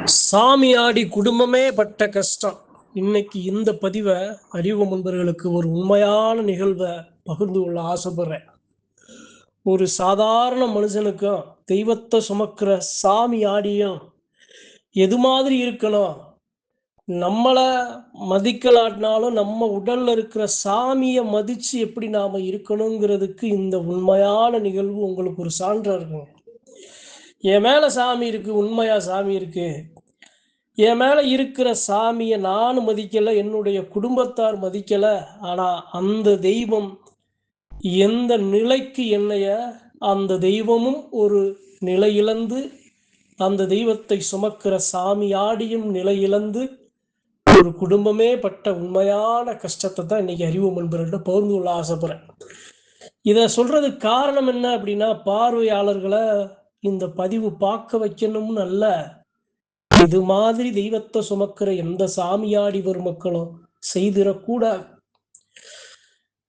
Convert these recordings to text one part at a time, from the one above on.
சாமியாடி குடும்பமே பட்ட கஷ்டம். இன்னைக்கு இந்த பதிவை அறிவு முன்பர்களுக்கு ஒரு உண்மையான நிகழ்வை பகிர்ந்து கொள்ள ஆசைப்படுறேன். ஒரு சாதாரண மனுஷனுக்கும் தெய்வத்தை சுமக்கிற சாமியாடியும் எது மாதிரி இருக்கணும், நம்மளை மதிக்கலாட்டினாலும் நம்ம உடல்ல இருக்கிற சாமியை மதிச்சு எப்படி நாம இருக்கணுங்கிறதுக்கு இந்த உண்மையான நிகழ்வு உங்களுக்கு ஒரு சான்றா இருக்குங்க. என் மேல சாமி இருக்கு, உண்மையா சாமி இருக்கு. என் மேல இருக்கிற சாமியை நானும் மதிக்கல, என்னுடைய குடும்பத்தார் மதிக்கல. ஆனா அந்த தெய்வம் எந்த நிலைக்கு என்னைய, அந்த தெய்வமும் ஒரு நிலை இழந்து, அந்த தெய்வத்தை சுமக்கிற சாமியாடியும் நிலை இழந்து ஒரு குடும்பமே பட்ட உண்மையான கஷ்டத்தை தான் இன்னைக்கு அறிவு முன்பர்கிட்ட பகிர்ந்து கொள்ள ஆசைப்படுறேன். இதை சொல்றதுக்கு காரணம் என்ன அப்படின்னா, பார்வையாளர்களை இந்த பதிவு பார்க்க வைக்கணும்னு அல்ல, இது மாதிரி தெய்வத்தை சுமக்கிற எந்த சாமியாடி பெருமக்களும் செய்திடக்கூடாது.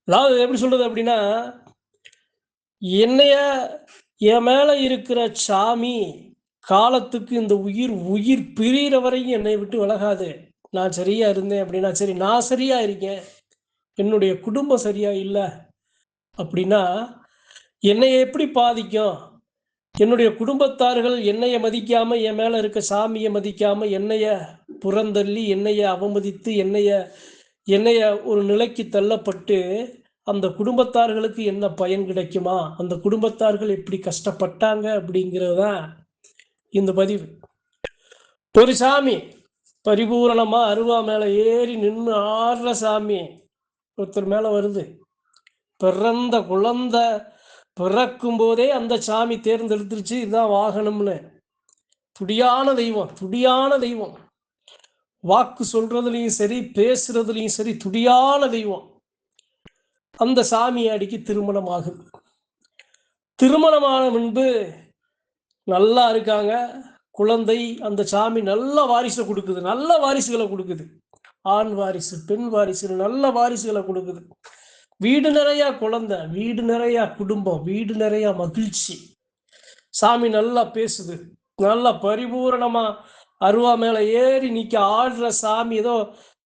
அதாவது எப்படி சொல்றது அப்படின்னா, என்னைய என் மேல இருக்கிற சாமி காலத்துக்கு இந்த உயிர் பிரிகிற வரைக்கும் என்னை விட்டு விலகாது. நான் சரியா இருந்தேன் அப்படின்னா சரி, நான் சரியா இருக்கேன், என்னுடைய குடும்பம் சரியா இல்லை அப்படின்னா என்னைய எப்படி பாதிக்கும்? என்னுடைய குடும்பத்தார்கள் என்னைய மதிக்காம, என் மேல இருக்க சாமியை மதிக்காம, என்னைய புறந்தள்ளி, என்னைய அவமதித்து, என்னைய ஒரு நிலைக்கு தள்ளப்பட்டு அந்த குடும்பத்தார்களுக்கு என்ன பயன் கிடைக்குமா? அந்த குடும்பத்தார்கள் எப்படி கஷ்டப்பட்டாங்க அப்படிங்கிறது தான் இந்த பதிவு. ஒரு சாமி பரிபூரணமா அருவா மேல ஏறி நின்று ஆடுற சாமி ஒருத்தர் மேல வருது. பிறந்த குழந்தை பிறக்கும் போதே அந்த சாமி தேர்ந்தெடுத்துருச்சு, இதுதான் வாகனம்னு. துடியான தெய்வம். வாக்கு சொல்றதுலையும் சரி, பேசுறதுலையும் சரி துடியான தெய்வம். அந்த சாமியாடிக்கு திருமணம் ஆகுது. திருமணமான முன்பு நல்லா இருக்காங்க. குழந்தை, அந்த சாமி நல்ல வாரிசை கொடுக்குது, நல்ல வாரிசுகளை கொடுக்குது. ஆண் வாரிசு, பெண் வாரிசு, நல்ல வாரிசுகளை கொடுக்குது. வீடு நிறைய குழந்தை, வீடு நிறைய குடும்பம், வீடு நிறைய மகிழ்ச்சி. சாமி நல்லா பேசுது, நல்லா பரிபூரணமா அருவா மேல ஏறி நிக்க ஆடுற சாமி ஏதோ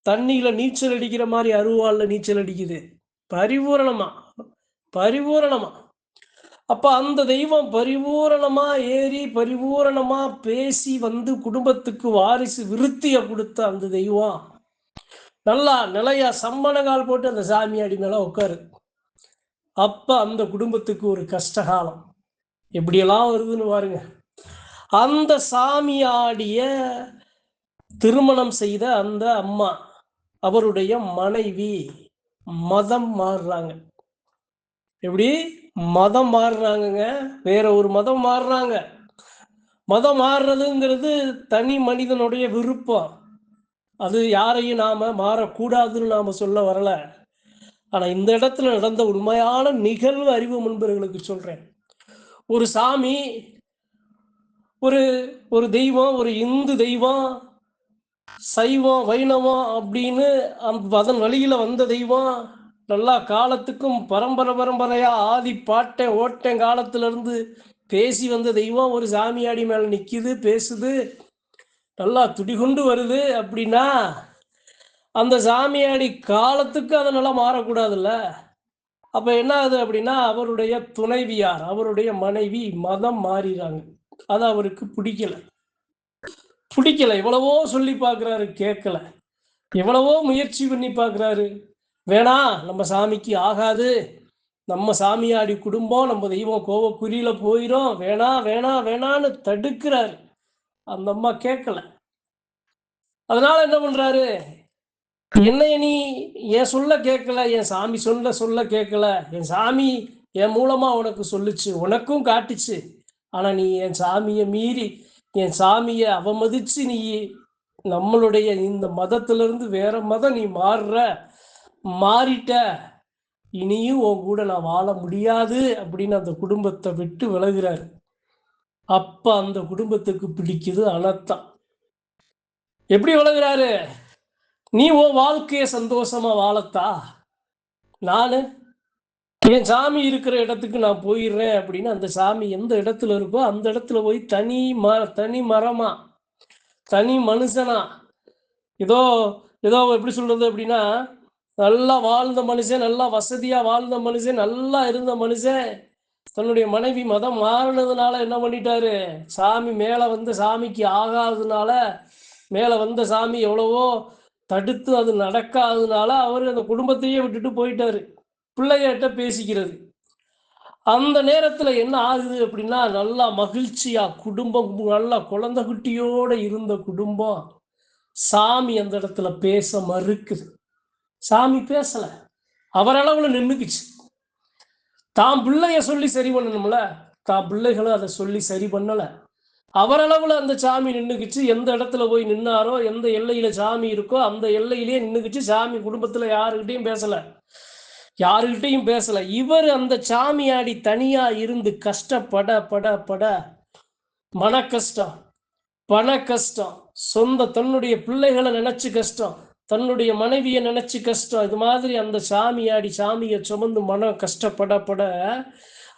தண்ணியில நீச்சல் அடிக்கிற மாதிரி அருவாள்ல நீச்சல் அடிக்குது. பரிபூரணமா. அப்ப அந்த தெய்வம் பரிபூரணமா ஏறி பரிபூரணமா பேசி வந்து குடும்பத்துக்கு வாரிசு விருத்திய கொடுத்த அந்த தெய்வம் நல்லா நிலையா சம்மணங்கால் போட்டு அந்த சாமியாடி மேல உட்காரு. அப்ப அந்த குடும்பத்துக்கு ஒரு கஷ்டகாலம் எப்படியெல்லாம் வருதுன்னு பாருங்க. அந்த சாமியாடிய திருமணம் செய்த அந்த அம்மா, அவருடைய மனைவி மதம் மாறுறாங்க. எப்படி மதம் மாறுறாங்கங்க? வேற ஒரு மதம் மாறுறாங்க. மதம் மாறுறதுங்கிறது தனி மனிதனுடைய விருப்பம். அது யாரையும் நாம மாறக்கூடாதுன்னு நாம சொல்ல வரல. ஆனா இந்த இடத்துல நடந்த உண்மையான நிகழ்வு அறிவு முன்பர்களுக்கு சொல்றேன். ஒரு சாமி, ஒரு தெய்வம், ஒரு இந்து தெய்வம், சைவம் வைணவம் அப்படின்னு அதன் வழியில வந்த தெய்வம், நல்லா காலத்துக்கும் பரம்பரையா ஆதி பாட்டேன் ஓட்டேன் காலத்துல இருந்து பேசி வந்த தெய்வம் ஒரு சாமியாடி மேல நிக்குது, பேசுது, நல்லா துடிகொண்டு வருது அப்படின்னா அந்த சாமியாடி காலத்துக்கு அதனால மாறக்கூடாதுல்ல. அப்ப என்ன ஆகுது அப்படின்னா, அவருடைய துணைவியார், அவருடைய மனைவி மதம் மாறிறாங்க. அது அவருக்கு பிடிக்கல. எவ்வளவோ சொல்லி பார்க்குறாரு, கேட்கல. எவ்வளவோ முயற்சி பண்ணி பார்க்குறாரு, வேணாம் நம்ம சாமிக்கு ஆகாது, நம்ம சாமியாடி குடும்பம், நம்ம தெய்வம் கோவக்குறியில போயிடும், வேணான்னு தடுக்கிறாரு. அந்த அம்மா கேட்கல. அதனால என்ன பண்றாரு, என்னைய நீ என் சொல்ல கேட்கல, என் சாமி சொல்ல கேட்கல, என் சாமி என் மூலமா உனக்கு சொல்லுச்சு, உனக்கும் காட்டுச்சு. ஆனா நீ என் சாமியை மீறி, என் சாமியை அவமதிச்சு நீ நம்மளுடைய இந்த மதத்திலிருந்து வேற மதம் நீ மாறிட்ட, இனியும் உன் கூட நான் வாழ முடியாது அப்படின்னு அந்த குடும்பத்தை விட்டு விலகுறாரு. அப்ப அந்த குடும்பத்துக்கு பிடிக்குது அனர்த்தம். எப்படி விலகுறாரு, நீ உன் வாழ்க்கைய சந்தோஷமா வாழத்தா, நானு என் சாமி இருக்கிற இடத்துக்கு நான் போயிடுறேன் அப்படின்னு அந்த சாமி எந்த இடத்துல இருக்கோ அந்த இடத்துல போய் தனி மரமா தனி மனுஷனா ஏதோ ஏதோ எப்படி சொல்றது அப்படின்னா, நல்லா வாழ்ந்த மனுஷன், நல்லா வசதியா வாழ்ந்த மனுஷன், நல்லா இருந்த மனுஷன், தன்னுடைய மனைவி மதம் மாறினதுனால என்ன பண்ணிட்டாரு, சாமி மேல வந்து சாமிக்கு ஆகாததுனால, மேல வந்த சாமி எவ்வளவோ தடுத்து அது நடக்காததுனால, அவரு அந்த குடும்பத்தையே விட்டுட்டு போயிட்டாரு. பிள்ளைகிட்ட பேசிக்கிறது. அந்த நேரத்துல என்ன ஆகுது அப்படின்னா, நல்லா மகிழ்ச்சியா குடும்பம் நல்லா குழந்தை குட்டியோட இருந்த குடும்பம், சாமி அந்த இடத்துல பேச மறுக்குது. சாமி பேசல. அவரளவுல நின்னுக்குச்சு. தான் பிள்ளைய சொல்லி சரி பண்ணணும்ல. தான் பிள்ளைகளும் அத சொல்லி சரி பண்ணல. அவரளவுல அந்த சாமி நின்னுக்குச்சு. எந்த இடத்துல போய் நின்னாரோ, எந்த எல்லையில சாமி இருக்கோ, அந்த எல்லையிலேயே நின்னுக்குச்சு. சாமி குடும்பத்துல யாருகிட்டயும் பேசல. யாருகிட்டயும் பேசல. இவர் அந்த சாமியாடி தனியா இருந்து கஷ்டப்பட பட பட மன கஷ்டம், பண கஷ்டம், தன்னுடைய பிள்ளைகளை நினைச்சு கஷ்டம், தன்னுடைய மனைவியை நினைச்சு கஷ்டம். இது மாதிரி அந்த சாமியாடி சாமியை சுமந்து மனம் கஷ்டப்பட பட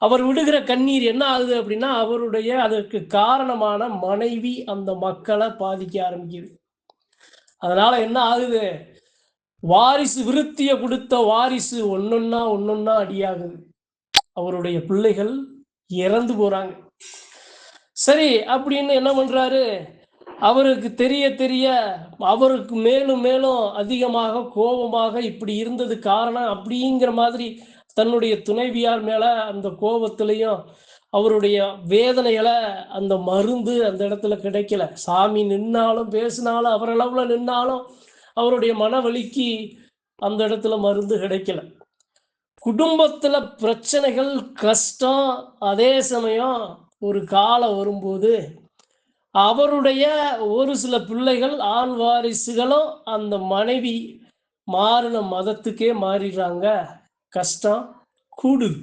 அவர் விடுகிற கண்ணீர் என்ன ஆகுது அப்படின்னா, அவருடைய அதற்கு காரணமான மனைவி அந்த மக்களை பாதிக்க ஆரம்பிக்குது. அதனால என்ன ஆகுது, வாரிசு விருத்திய கொடுத்த வாரிசு ஒன்னொன்னா அடியாகுது. அவருடைய பிள்ளைகள் இறந்து போறாங்க. சரி அப்படின்னு என்ன பண்றாரு, அவருக்கு தெரிய தெரிய அவருக்கு மேலும் மேலும் அதிகமாக கோபமாக இப்படி இருந்தது காரணம் அப்படிங்கிற மாதிரி தன்னுடைய துணைவியார் மேல அந்த கோபத்திலையும் அவருடைய வேதனைகளை அந்த மருந்து அந்த இடத்துல கிடைக்கல. சாமி நின்னாலும் பேசினாலும் அவரளவுல நின்னாலும் அவருடைய மனவலிக்கு அந்த இடத்துல மருந்து கிடைக்கல. குடும்பத்துல பிரச்சனைகள் கஷ்டம். அதே சமயம் ஒரு காலம் வரும்போது அவருடைய ஒரு சில பிள்ளைகள் ஆண் வாரிசுகளும் அந்த மனைவி மாறின மதத்துக்கே மாறிடுறாங்க. கஷ்டம் கூடுது,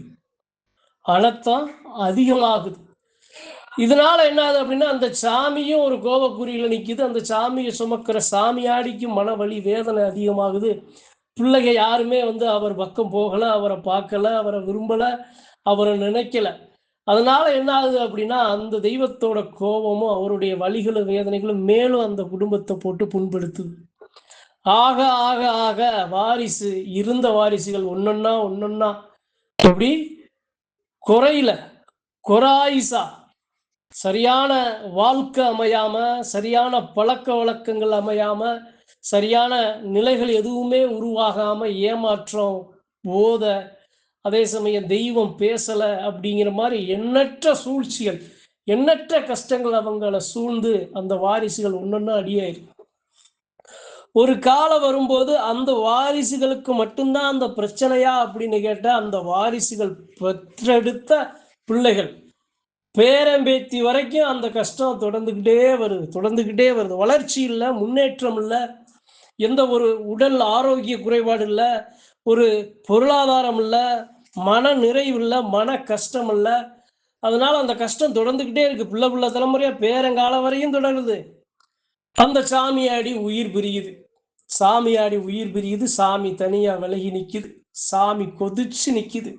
அனர்த்தம் அதிகமாகுது. இதனால என்ன ஆகுது அப்படின்னா, அந்த சாமியும் ஒரு கோபக்குறியில நிக்குது. அந்த சாமியை சுமக்கிற சாமியாடிக்கும் மன வலி வேதனை அதிகமாகுது. பிள்ளைங்க யாருமே வந்து அவர் பக்கம் போகல, அவரை பார்க்கல, அவரை விரும்பல, அவரை நினைக்கல. அதனால என்ன ஆகுது அப்படின்னா, அந்த தெய்வத்தோட கோபமும் அவருடைய வலிகளும் வேதனைகளும் மேலும் அந்த குடும்பத்தை போட்டு புண்படுத்துது. ஆக ஆக ஆக வாரிசு இருந்த வாரிசுகள் ஒன்னொன்னா எப்படி குறையில குறாயிசா சரியான வாழ்க்கை அமையாம, சரியான பழக்க வழக்கங்கள் அமையாம, சரியான நிலைகள் எதுவுமே உருவாகாம, ஏமாற்றம், போத, அதே சமயம் தெய்வம் பேசல அப்படிங்கிற மாதிரி எண்ணற்ற சூழ்ச்சிகள், எண்ணற்ற கஷ்டங்கள் அவங்கள சூழ்ந்து அந்த வாரிசுகள் ஒன்னொன்னா அடியாயிருக்கு. ஒரு காலம் வரும்போது அந்த வாரிசுகளுக்கு மட்டும்தான் அந்த பிரச்சனையா அப்படின்னு கேட்டா, அந்த வாரிசுகள் பெற்றெடுத்த பிள்ளைகள் பேரம்பேத்தி வரைக்கும் அந்த கஷ்டம் தொடர்ந்துகிட்டே வருது. வளர்ச்சி இல்லை, முன்னேற்றம் இல்லை, எந்த ஒரு உடல் ஆரோக்கிய குறைபாடு இல்லை, ஒரு பொருளாதாரம் இல்லை, மன நிறைவு இல்லை, மன கஷ்டம் இல்லை. அதனால அந்த கஷ்டம் தொடர்ந்துகிட்டே இருக்கு. பிள்ளை தலைமுறையா பேரங்காலம் வரையும் தொடருது. அந்த சாமியாடி உயிர் பிரியுது. சாமி தனியா விலகி நிக்குது. சாமி கொதிச்சு நிக்குது.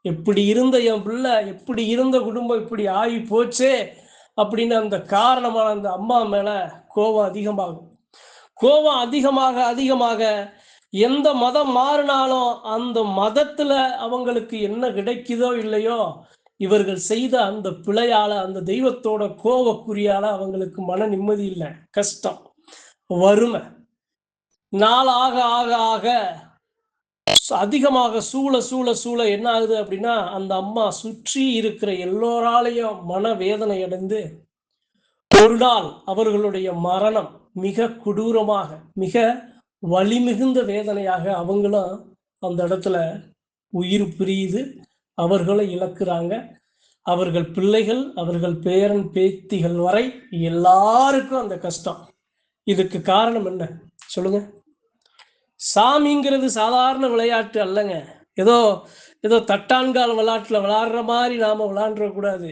எப்படி இருந்த என் பிள்ளை, எப்படி இருந்த குடும்பம் இப்படி ஆகி போச்சே அப்படின்னு அந்த காரணமான அந்த அம்மா மேல கோபம் அதிகமாகும். கோபம் அதிகமாக அதிகமாக எந்த மதம் மாறினாலும் அந்த மதத்துல அவங்களுக்கு என்ன கிடைக்குதோ இல்லையோ, இவர்கள் செய்த அந்த பிழையால, அந்த தெய்வத்தோட கோபக்குறியால அவங்களுக்கு மன நிம்மதி இல்லை, கஷ்டம், வறுமை. நாள் ஆக ஆக ஆக அதிகமாக சூழ என்ன ஆகுது அப்படின்னா, அந்த அம்மா சுற்றி இருக்கிற எல்லோராலையும் மனவேதனை அடைந்து ஒரு நாள் அவர்களுடைய மரணம் மிக கொடூரமாக, மிக வலிமிகுந்த வேதனையாக அவங்களும் அந்த இடத்துல உயிர் பிரியுது. அவர்களை இழக்கிறாங்க. அவர்கள் பிள்ளைகள், அவர்கள் பேரன் பேத்திகள் வரை எல்லாருக்கும் அந்த கஷ்டம். இதுக்கு காரணம் என்ன சொல்லுங்க? சாமிங்கிறது சாதாரண விளையாட்டு அல்லங்க. ஏதோ ஏதோ தட்டான்கால் விளையாட்டுல விளையாடுற மாதிரி நாம விளையாண்டுறக்கூடாது.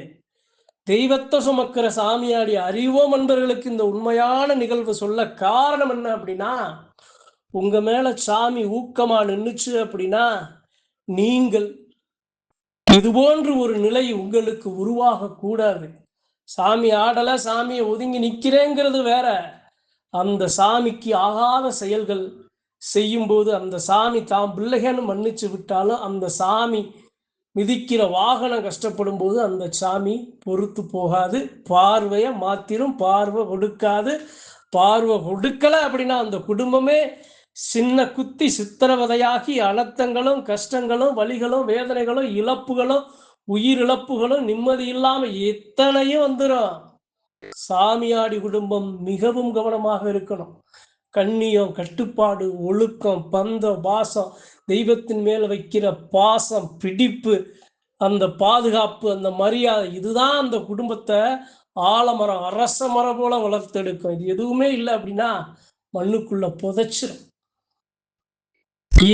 தெய்வத்தை சுமக்கிற சாமியாடி அறிவோம் என்பவர்களுக்கு இந்த உண்மையான நிகழ்வு சொல்ல காரணம் என்ன அப்படின்னா, உங்க மேல சாமி ஊக்கமா நின்னுச்சு அப்படின்னா, நீங்கள் இது போன்று ஒரு நிலை உங்களுக்கு உருவாக கூடாது. சாமி ஆடலை, சாமியை ஒதுங்கி நிற்கிறேங்கிறது வேற. அந்த சாமிக்கு ஆகாத செயல்கள் செய்யும்போது அந்த சாமி தாம் பிள்ளைகன்னு மன்னிச்சு விட்டாலும் அந்த சாமி மிதிக்கிற வாகனம் கஷ்டப்படும் போது அந்த சாமி பொறுத்து போகாது, பார்வையை மாத்திரும், பார்வை கொடுக்காது. பார்வை கொடுக்கலை அப்படின்னா அந்த குடும்பமே சின்ன குத்தி சித்திரவதையாகி அனர்த்தங்களும் கஷ்டங்களும் வலிகளும் வேதனைகளும் இழப்புகளும் உயிரிழப்புகளும் நிம்மதி இல்லாம எத்தனையும் வந்துடும். சாமியாடி குடும்பம் மிகவும் கவனமாக இருக்கணும். கண்ணியம், கட்டுப்பாடு, ஒழுக்கம், பந்தம், பாசம், தெய்வத்தின் மேல வைக்கிற பாசம், பிடிப்பு, அந்த பாதுகாப்பு, அந்த மரியாதை, இதுதான் அந்த குடும்பத்தை ஆலமரம் அரச மரம் போல வளர்த்தெடுக்கும். இது எதுவுமே இல்லை அப்படின்னா மண்ணுக்குள்ள புதைச்சிடும்.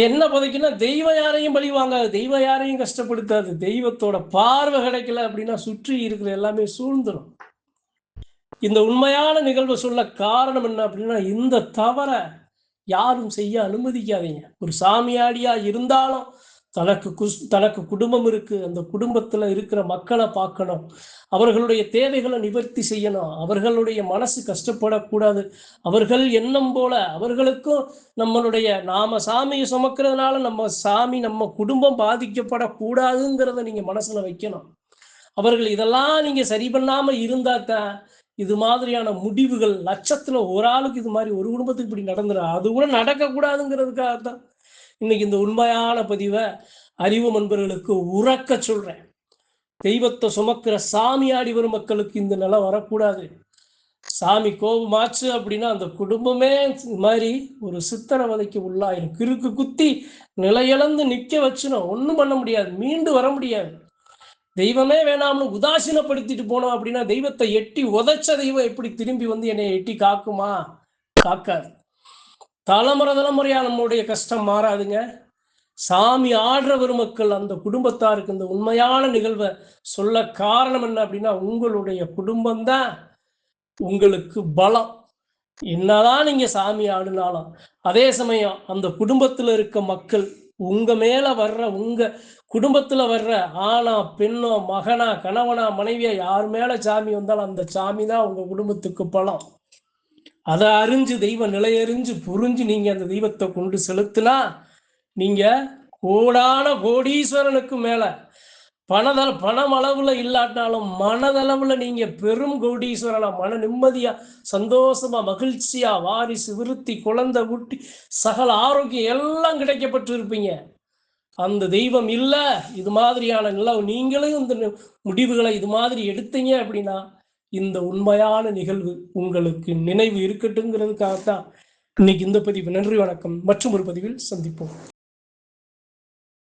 என்ன புதைக்குன்னா தெய்வம் யாரையும் பழி வாங்காது, தெய்வம் யாரையும் கஷ்டப்படுத்தாது. தெய்வத்தோட பார்வை கிடைக்கல அப்படின்னா சுற்றி இருக்கிற எல்லாமே சூழ்ந்துடும். இந்த உண்மையான நிகழ்வை சொல்ல காரணம் என்ன அப்படின்னா, இந்த தவற யாரும் செய்ய அனுமதிக்காதீங்க. ஒரு சாமியாடியா இருந்தாலும் தனக்கு குடும்பம் இருக்கு. அந்த குடும்பத்துல இருக்கிற மக்களை பார்க்கணும், அவர்களுடைய தேவைகளை நிவர்த்தி செய்யணும், அவர்களுடைய மனசு கஷ்டப்படக்கூடாது. அவர்கள் எண்ணம் போல அவர்களுக்கும் நாம சாமியை சுமக்கிறதுனால நம்ம குடும்பம் பாதிக்கப்படக்கூடாதுங்கிறத நீங்க மனசுல வைக்கணும். அவர்கள் இதெல்லாம் நீங்க சரி பண்ணாம இருந்தாதான் இது மாதிரியான முடிவுகள் லட்சத்துல ஒரு ஆளுக்கு இது மாதிரி ஒரு குடும்பத்துக்கு இப்படி நடந்துடும். அது கூட நடக்கக்கூடாதுங்கிறதுக்காகத்தான் இன்னைக்கு இந்த உண்மையான பதிவை அறிவு நண்பர்களுக்கு உறக்க சொல்றேன். தெய்வத்தை சுமக்கிற சாமியாடி வரும் மக்களுக்கு இந்த நிலை வரக்கூடாது. சாமி கோபமாச்சு அப்படின்னா அந்த குடும்பமே மாதிரி ஒரு சித்திரவதைக்கு உள்ளாயிரும். கிறுக்கு குத்தி நிலையிழந்து நிக்க வச்சுடும். ஒன்றும் பண்ண முடியாது, மீண்டு வர முடியாது. தெய்வமே வேணாம்னு உதாசீனப்படுத்திட்டு போனோம் அப்படின்னா தெய்வத்தை எட்டி உதைச்ச தெய்வம் எப்படி திரும்பி வந்து என்னை எட்டி காக்குமா? காக்காது. தலைமுறையா நம்மளுடைய கஷ்டம் மாறாதுங்க. சாமி ஆடுற பெருமக்கள் அந்த குடும்பத்தாருக்கு இந்த உண்மையான நிகழ்வை சொல்ல காரணம் என்ன அப்படின்னா, உங்களுடைய குடும்பம்தான் உங்களுக்கு பலம். என்னதான் நீங்க சாமி ஆடினாலும் அதே சமயம் அந்த குடும்பத்தில் இருக்க மக்கள் உங்க மேல வர்ற, உங்க குடும்பத்துல வர்ற ஆணா பெண்ணோ மகனா கணவனா மனைவியா யார் மேல சாமி வந்தாலும் அந்த சாமி தான் உங்க குடும்பத்துக்கு பலம். அதை அறிஞ்சு தெய்வ நிலையறிஞ்சு புரிஞ்சு நீங்க அந்த தெய்வத்தை கொண்டு செலுத்தினா நீங்க கோடான கோடீஸ்வரனுக்கு மேல பணம் அளவுல இல்லாட்டாலும் மனதளவுல நீங்க பெரும் கோடீஸ்வரனா, மன நிம்மதியா, சந்தோஷமா, மகிழ்ச்சியா, வாரிசு விருத்தி, குழந்தை குட்டி, சகல ஆரோக்கியம் எல்லாம் கிடைக்கப்பட்டு இருப்பீங்க. அந்த தெய்வம் இல்லை இது மாதிரியான நிலவு நீங்களும் இந்த முடிவுகளை இது மாதிரி எடுத்தீங்க அப்படின்னா இந்த உண்மையான நிகழ்வு உங்களுக்கு நினைவு இருக்கட்டுங்கிறதுக்காகத்தான் இன்னைக்கு இந்த பதிவு. நன்றி, வணக்கம். மற்றும் ஒரு பதிவில் சந்திப்போம்.